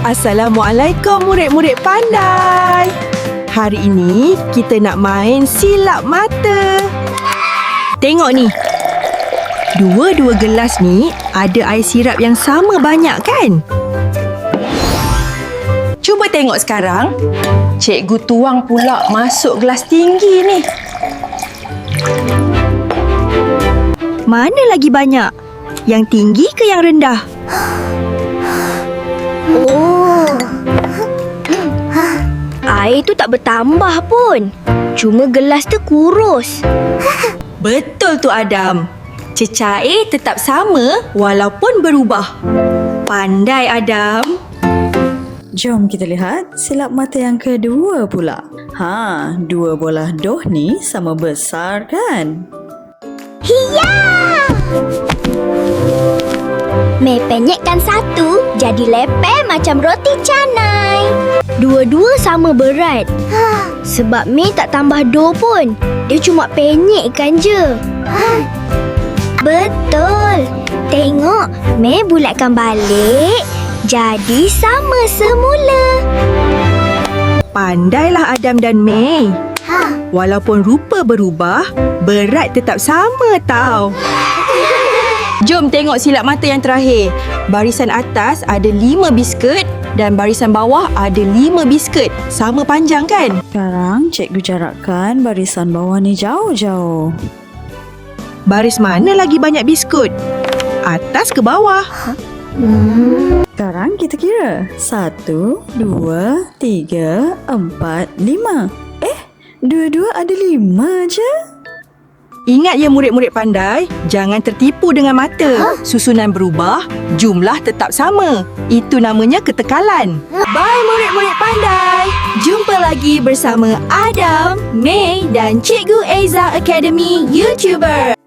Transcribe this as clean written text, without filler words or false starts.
Assalamualaikum murid-murid pandai. Hari ini kita nak main silap mata. Tengok ni. Dua-dua gelas ni ada air sirap yang sama banyak kan? Cuba tengok sekarang. Cikgu tuang pula masuk gelas tinggi ni. Mana lagi banyak? Yang tinggi ke yang rendah? Oh. Air tu tak bertambah pun. Cuma gelas tu kurus. Betul tu Adam. Cecair tetap sama walaupun berubah. Pandai Adam. Jom kita lihat silap mata yang kedua pula. Dua bola doh ni sama besar kan? Hiya! Mei penyekkan satu, jadi leper macam roti canai. Dua-dua sama berat. Sebab Mei tak tambah dough pun. Dia cuma penyekkan je. Betul. Tengok, Mei bulatkan balik. Jadi sama semula. Pandailah Adam dan Mei. Walaupun rupa berubah, berat tetap sama tau. Jom tengok silap mata yang terakhir. Barisan atas ada 5 biskut dan barisan bawah ada 5 biskut. Sama panjang kan? Sekarang cikgu jarakkan barisan bawah ni jauh-jauh. Baris mana lagi banyak biskut? Atas ke bawah? Sekarang kita kira. 1, 2, 3, 4, 5. Dua-dua ada 5 je. Ingat ya murid-murid pandai, jangan tertipu dengan mata. Susunan berubah, jumlah tetap sama. Itu namanya ketekalan. Bye murid-murid pandai. Jumpa lagi bersama Adam, Mei dan Cikgu Eza Academy YouTuber.